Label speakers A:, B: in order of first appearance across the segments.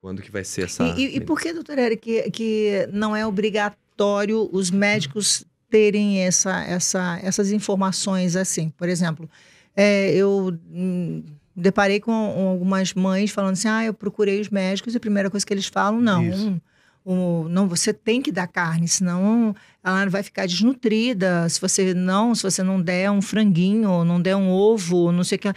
A: quando que vai ser essa...
B: E por que, doutora Eric, que não é obrigatório os médicos terem essas informações assim? Por exemplo, eu deparei com algumas mães falando assim, eu procurei os médicos e a primeira coisa que eles falam, não, você tem que dar carne, senão ela vai ficar desnutrida, se você não der um franguinho, não der um ovo, não sei o que.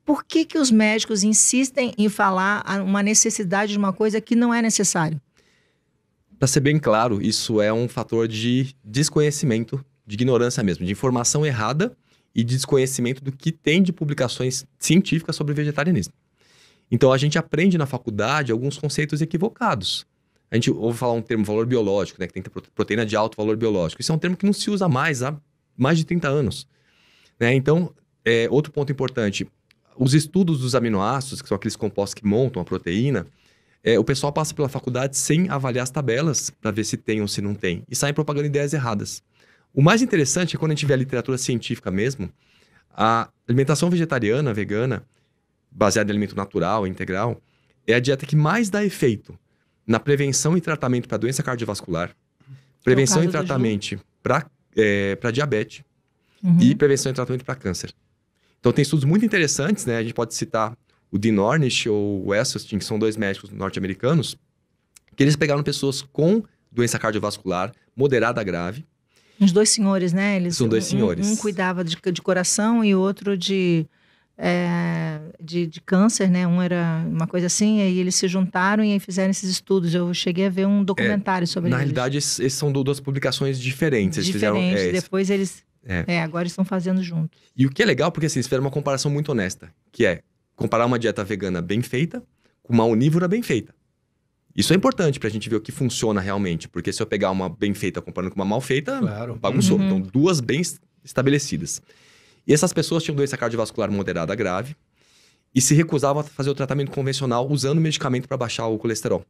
B: Por que os médicos insistem em falar uma necessidade de uma coisa que não é necessário?
A: Para ser bem claro, isso é um fator de desconhecimento, de ignorância mesmo, de informação errada e de desconhecimento do que tem de publicações científicas sobre vegetarianismo. Então, a gente aprende na faculdade alguns conceitos equivocados. A gente ouve falar um termo valor biológico, né, que tem que ter proteína de alto valor biológico. Isso é um termo que não se usa mais há mais de 30 anos. Né? Então, outro ponto importante, os estudos dos aminoácidos, que são aqueles compostos que montam a proteína, o pessoal passa pela faculdade sem avaliar as tabelas para ver se tem ou se não tem. E saem propagando ideias erradas. O mais interessante é quando a gente vê a literatura científica mesmo, a alimentação vegetariana, vegana, baseada em alimento natural, integral, é a dieta que mais dá efeito na prevenção e tratamento para doença cardiovascular, prevenção e tratamento para diabetes e prevenção e tratamento para câncer. Então, tem estudos muito interessantes, né? A gente pode citar o Dean Ornish ou o Esselstyn, que são 2 médicos norte-americanos, que eles pegaram pessoas com doença cardiovascular moderada a grave.
B: Os 2 senhores, né?
A: São 2 senhores.
B: Um cuidava de coração e o outro de câncer, né? Um era uma coisa assim, e aí eles se juntaram e aí fizeram esses estudos. Eu cheguei a ver um documentário sobre
A: na
B: eles.
A: Na realidade, esses são 2 publicações diferentes. Eles fizeram,
B: depois eles... agora estão fazendo junto.
A: E o que é legal, porque assim, eles fizeram uma comparação muito honesta, que é comparar uma dieta vegana bem feita com uma onívora bem feita. Isso é importante pra gente ver o que funciona realmente, porque se eu pegar uma bem feita comparando com uma mal feita, bagunçou. Então, 2 bem estabelecidas. E essas pessoas tinham doença cardiovascular moderada a grave e se recusavam a fazer o tratamento convencional usando medicamento para baixar o colesterol.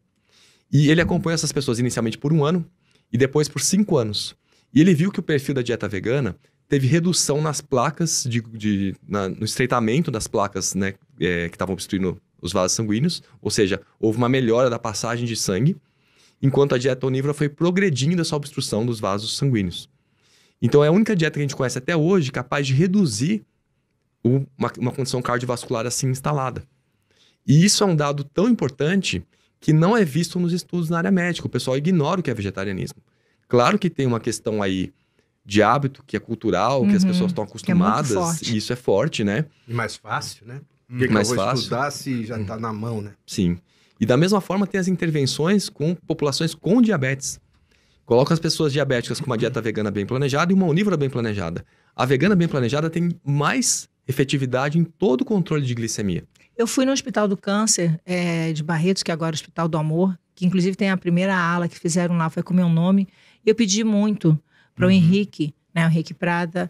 A: E ele acompanhou essas pessoas inicialmente por 1 ano e depois por 5 anos. E ele viu que o perfil da dieta vegana teve redução nas placas, no estreitamento das placas, né, que estavam obstruindo os vasos sanguíneos. Ou seja, houve uma melhora da passagem de sangue, enquanto a dieta onívora foi progredindo essa obstrução dos vasos sanguíneos. Então, é a única dieta que a gente conhece até hoje capaz de reduzir uma condição cardiovascular assim instalada. E isso é um dado tão importante que não é visto nos estudos na área médica. O pessoal ignora o que é vegetarianismo. Claro que tem uma questão aí de hábito, que é cultural, que as pessoas estão acostumadas, e isso é forte, né?
C: E mais fácil, né? Porque
A: mais
C: eu vou
A: fácil.
C: estudar se já está na mão, né?
A: Sim. E da mesma forma tem as intervenções com populações com diabetes. Coloca as pessoas diabéticas com uma dieta vegana bem planejada e uma onívora bem planejada. A vegana bem planejada tem mais efetividade em todo o controle de glicemia.
B: Eu fui no Hospital do Câncer de Barretos, que agora é o Hospital do Amor, que inclusive tem a primeira ala que fizeram lá, foi com o meu nome. E eu pedi muito para o Henrique, né, o Henrique Prada,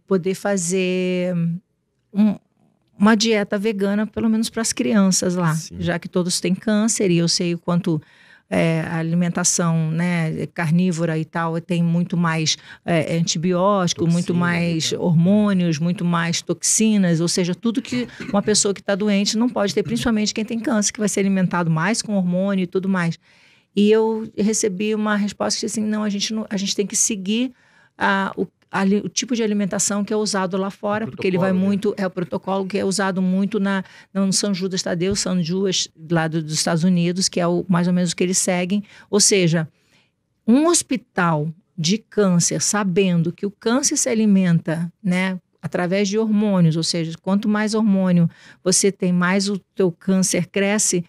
B: poder fazer uma dieta vegana, pelo menos para as crianças lá. Sim. Já que todos têm câncer e eu sei o quanto a alimentação, né, carnívora e tal tem muito mais antibiótico, muito mais hormônios, muito mais toxinas, ou seja, tudo que uma pessoa que está doente não pode ter, principalmente quem tem câncer, que vai ser alimentado mais com hormônio e tudo mais. E eu recebi uma resposta que assim, não, a gente tem que seguir o tipo de alimentação que é usado lá fora, porque ele vai muito, o protocolo que é usado muito no São Judas Tadeu, São Judas, lá dos Estados Unidos, que é mais ou menos o que eles seguem. Ou seja, um hospital de câncer, sabendo que o câncer se alimenta, né, através de hormônios, ou seja, quanto mais hormônio você tem, mais o teu câncer cresce.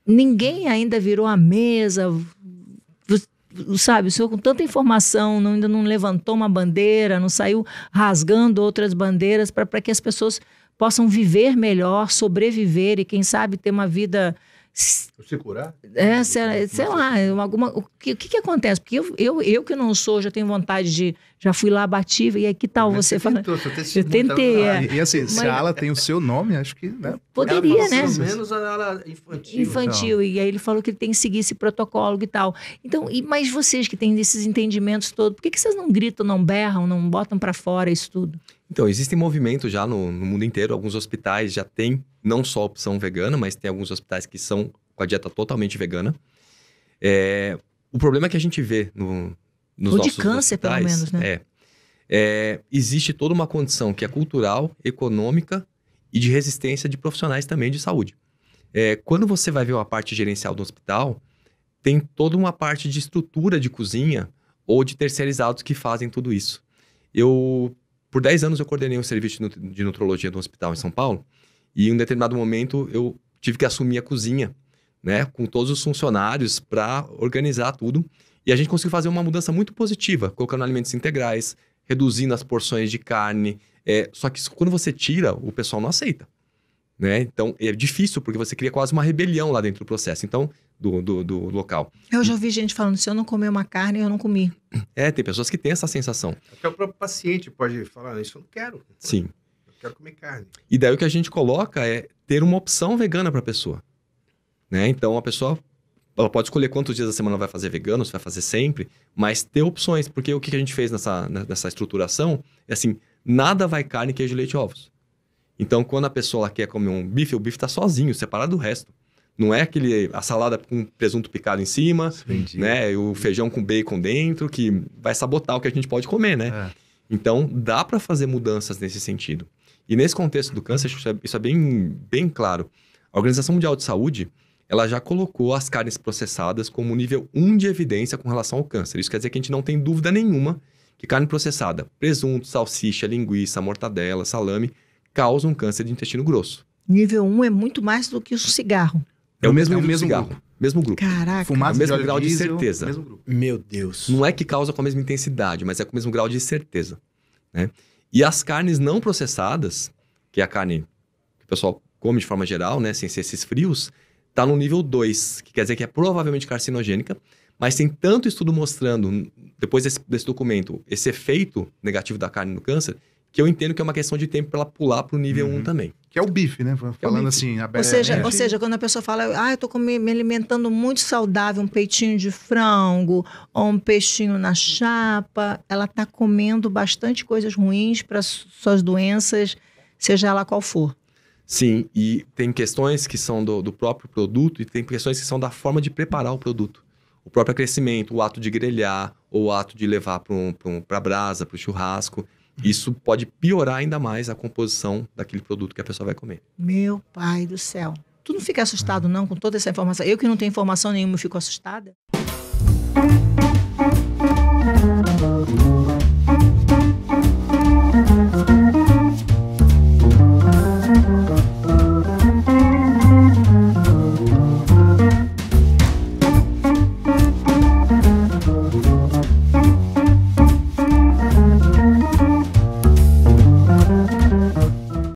B: Ninguém ainda virou a mesa, sabe, o senhor com tanta informação ainda não levantou uma bandeira, não saiu rasgando outras bandeiras para que as pessoas possam viver melhor, sobreviver e quem sabe ter uma vida...
C: Se curar?
B: Sei lá, o que acontece? Porque eu que não sou, já tenho vontade de... Já fui lá, bati, e aí que tal você falando? Eu tentei.
D: E assim, se a ala tem o seu nome, acho que... Né?
B: Poderia, né?
C: Pelo menos a ala infantil.
B: Infantil, e aí ele falou que ele tem que seguir esse protocolo e tal. Então, mas vocês que têm esses entendimentos todos, por que vocês não gritam, não berram, não botam para fora isso tudo?
A: Então, existem movimentos já no mundo inteiro, alguns hospitais já têm não só a opção vegana, mas tem alguns hospitais que são com a dieta totalmente vegana. O problema é que a gente vê nos
B: Ou
A: nossos
B: de câncer,
A: hospitais,
B: pelo menos, né?
A: existe toda uma condição que é cultural, econômica e de resistência de profissionais também de saúde. Quando você vai ver a parte gerencial do hospital, tem toda uma parte de estrutura de cozinha ou de terceirizados que fazem tudo isso. Por 10 anos, eu coordenei um serviço de nutrologia do hospital em São Paulo e em um determinado momento eu tive que assumir a cozinha, né, com todos os funcionários para organizar tudo. E a gente conseguiu fazer uma mudança muito positiva, colocando alimentos integrais, reduzindo as porções de carne. Só que quando você tira, o pessoal não aceita. Né? Então, é difícil, porque você cria quase uma rebelião lá dentro do processo, então, do local.
B: Eu já ouvi gente falando, se eu não comer uma carne, eu não comi.
A: Tem pessoas que têm essa sensação.
C: Até o próprio paciente pode falar, isso eu não quero.
A: Sim.
C: Eu quero comer carne.
A: E daí o que a gente coloca é ter uma opção vegana para a pessoa. Né? Então, a pessoa ela pode escolher quantos dias da semana vai fazer vegano, se vai fazer sempre, mas ter opções, porque o que a gente fez nessa estruturação é assim, nada vai carne, queijo, leite e ovos. Então, quando a pessoa ela quer comer um bife, o bife está sozinho, separado do resto. Não é a salada com presunto picado em cima, né? O feijão com bacon dentro, que vai sabotar o que a gente pode comer, né? Então, dá para fazer mudanças nesse sentido. E nesse contexto do câncer, isso é bem, bem claro. A Organização Mundial de Saúde, ela já colocou as carnes processadas como nível 1 de evidência com relação ao câncer. Isso quer dizer que a gente não tem dúvida nenhuma que carne processada, presunto, salsicha, linguiça, mortadela, salame, causam câncer de intestino grosso.
B: Nível 1 é muito mais do que o cigarro.
A: É o mesmo cigarro.
D: Grupo.
A: Mesmo grupo.
B: Caraca.
D: Fumaça
A: É o mesmo
D: de
A: grau de
D: diesel,
A: certeza.
D: mesmo grupo.
C: Meu Deus.
A: Não é que causa com a mesma intensidade, mas é com o mesmo grau de certeza. Né? E as carnes não processadas, que é a carne que o pessoal come de forma geral, né, sem ser esses frios, está no nível 2, que quer dizer que é provavelmente carcinogênica, mas tem tanto estudo mostrando, depois desse documento, esse efeito negativo da carne no câncer, que eu entendo que é uma questão de tempo para ela pular para o nível 1 também.
D: Que é o bife, né? Falando assim,
B: Ou seja, quando a pessoa fala, eu tô me alimentando muito saudável, um peitinho de frango, ou um peixinho na chapa, ela tá comendo bastante coisas ruins para suas doenças, seja ela qual for.
A: Sim, e tem questões que são do próprio produto e tem questões que são da forma de preparar o produto. O próprio aquecimento, o ato de grelhar, ou o ato de levar para a brasa, para o churrasco. Isso pode piorar ainda mais a composição daquele produto que a pessoa vai comer.
B: Meu pai do céu. Tu não fica assustado não com toda essa informação? Eu que não tenho informação nenhuma, eu fico assustada.